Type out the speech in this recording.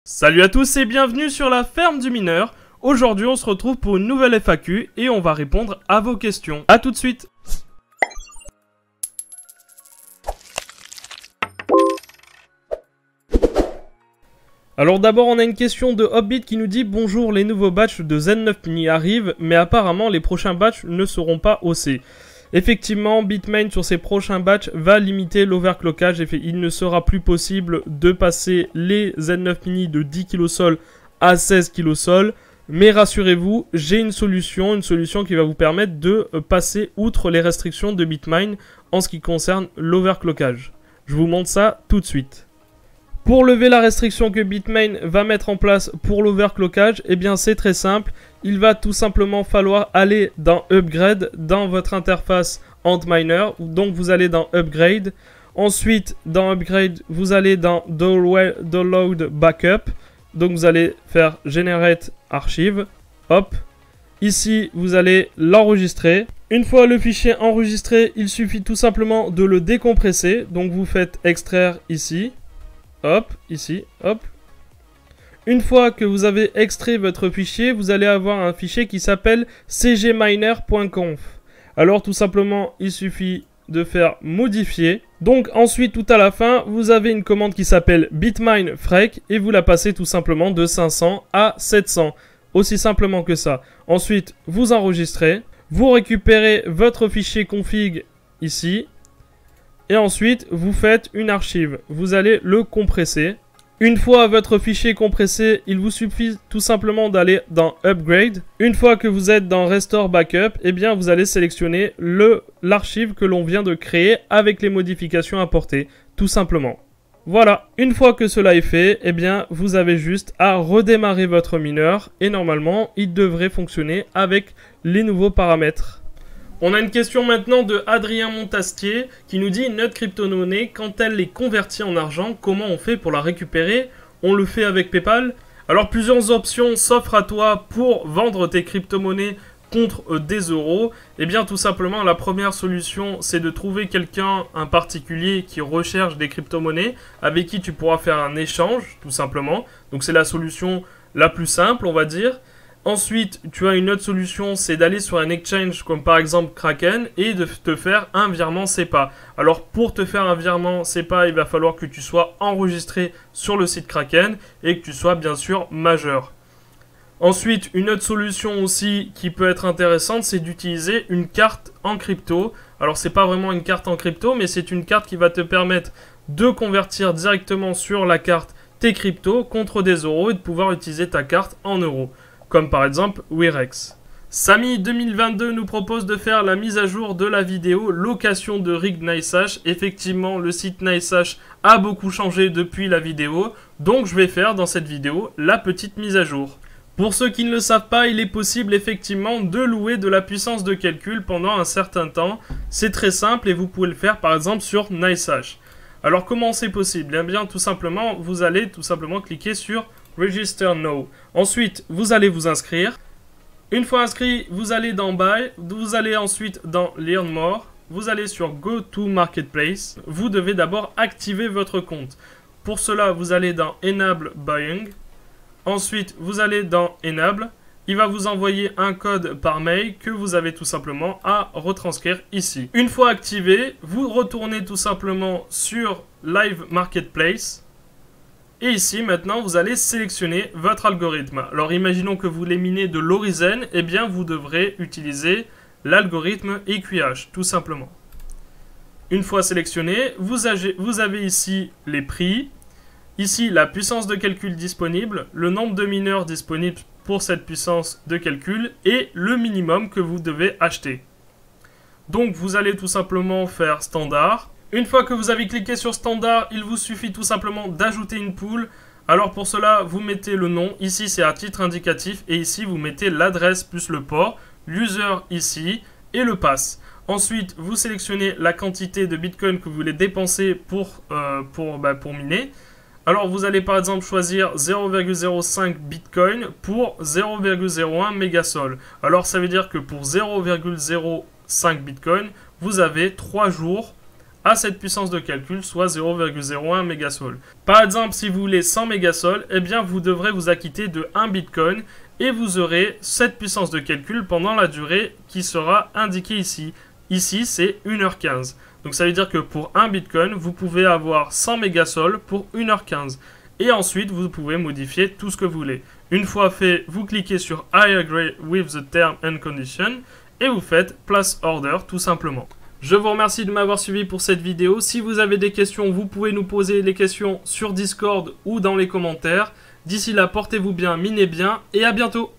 Salut à tous et bienvenue sur la ferme du mineur. Aujourd'hui on se retrouve pour une nouvelle FAQ et on va répondre à vos questions. A tout de suite. Alors d'abord on a une question de Hobbit qui nous dit: bonjour, les nouveaux batchs de Z9 Mini arrivent, mais apparemment les prochains batchs ne seront pas haussés. Effectivement, Bitmain sur ses prochains batchs va limiter l'overclockage et il ne sera plus possible de passer les Z9 Mini de 10 kg sol à 16 kg sol. Mais rassurez-vous, j'ai une solution qui va vous permettre de passer outre les restrictions de Bitmain en ce qui concerne l'overclockage. Je vous montre ça tout de suite. Pour lever la restriction que Bitmain va mettre en place pour l'overclockage, eh bien c'est très simple. Il va tout simplement falloir aller dans Upgrade, dans votre interface Antminer. Donc vous allez dans Upgrade. Ensuite, dans Upgrade, vous allez dans Download Backup. Donc vous allez faire Generate Archive. Hop. Ici, vous allez l'enregistrer. Une fois le fichier enregistré, il suffit tout simplement de le décompresser. Donc vous faites extraire ici. Hop, ici, hop. Une fois que vous avez extrait votre fichier, vous allez avoir un fichier qui s'appelle cgminer.conf. Alors tout simplement, il suffit de faire modifier. Donc ensuite, tout à la fin, vous avez une commande qui s'appelle bitmine-frec et vous la passez tout simplement de 500 à 700. Aussi simplement que ça. Ensuite, vous enregistrez. Vous récupérez votre fichier config ici. Et ensuite, vous faites une archive. Vous allez le compresser. Une fois votre fichier compressé, il vous suffit tout simplement d'aller dans Upgrade. Une fois que vous êtes dans Restore Backup, eh bien vous allez sélectionner l'archive que l'on vient de créer avec les modifications apportées, tout simplement. Voilà, une fois que cela est fait, eh bien vous avez juste à redémarrer votre mineur et normalement, il devrait fonctionner avec les nouveaux paramètres. On a une question maintenant de Adrien Montastier qui nous dit: notre crypto-monnaie, quand elle est convertie en argent, comment on fait pour la récupérer? On le fait avec PayPal? Alors plusieurs options s'offrent à toi pour vendre tes crypto-monnaies contre des euros. Et bien tout simplement, la première solution, c'est de trouver quelqu'un, un particulier qui recherche des crypto-monnaies avec qui tu pourras faire un échange, tout simplement. Donc c'est la solution la plus simple, on va dire. Ensuite, tu as une autre solution, c'est d'aller sur un exchange comme par exemple Kraken et de te faire un virement SEPA. Alors pour te faire un virement SEPA, il va falloir que tu sois enregistré sur le site Kraken et que tu sois bien sûr majeur. Ensuite, une autre solution aussi qui peut être intéressante, c'est d'utiliser une carte en crypto. Alors c'est pas vraiment une carte en crypto, mais c'est une carte qui va te permettre de convertir directement sur la carte tes cryptos contre des euros et de pouvoir utiliser ta carte en euros. Comme par exemple Wirex. Samy 2022 nous propose de faire la mise à jour de la vidéo location de rig NiceHash. Effectivement, le site NiceHash a beaucoup changé depuis la vidéo, donc je vais faire dans cette vidéo la petite mise à jour. Pour ceux qui ne le savent pas, il est possible effectivement de louer de la puissance de calcul pendant un certain temps. C'est très simple et vous pouvez le faire par exemple sur NiceHash. Alors comment c'est possible? Eh bien tout simplement, vous allez tout simplement cliquer sur Register Now. Ensuite, vous allez vous inscrire. Une fois inscrit, vous allez dans Buy. Vous allez ensuite dans Learn More. Vous allez sur Go to Marketplace. Vous devez d'abord activer votre compte. Pour cela, vous allez dans Enable Buying. Ensuite, vous allez dans Enable. Il va vous envoyer un code par mail que vous avez tout simplement à retranscrire ici. Une fois activé, vous retournez tout simplement sur Live Marketplace. Et ici, maintenant, vous allez sélectionner votre algorithme. Alors, imaginons que vous les minez de l'Orizen, eh bien, vous devrez utiliser l'algorithme EQH, tout simplement. Une fois sélectionné, vous avez ici les prix, ici la puissance de calcul disponible, le nombre de mineurs disponibles pour cette puissance de calcul et le minimum que vous devez acheter. Donc, vous allez tout simplement faire standard. Une fois que vous avez cliqué sur standard, il vous suffit tout simplement d'ajouter une pool. Alors pour cela, vous mettez le nom. Ici, c'est à titre indicatif. Et ici, vous mettez l'adresse plus le port. L'user ici et le pass. Ensuite, vous sélectionnez la quantité de Bitcoin que vous voulez dépenser pour miner. Alors vous allez par exemple choisir 0,05 Bitcoin pour 0,01 mégasol. Alors ça veut dire que pour 0,05 Bitcoin, vous avez 3 jours à cette puissance de calcul, soit 0,01 mégasol. Par exemple, si vous voulez 100 mégasol, eh bien vous devrez vous acquitter de 1 bitcoin et vous aurez cette puissance de calcul pendant la durée qui sera indiquée ici. Ici, c'est 1h15. Donc ça veut dire que pour 1 bitcoin, vous pouvez avoir 100 mégasol pour 1h15. Et ensuite, vous pouvez modifier tout ce que vous voulez. Une fois fait, vous cliquez sur I agree with the term and condition et vous faites place order tout simplement. Je vous remercie de m'avoir suivi pour cette vidéo. Si vous avez des questions, vous pouvez nous poser les questions sur Discord ou dans les commentaires. D'ici là, portez-vous bien, minez bien et à bientôt.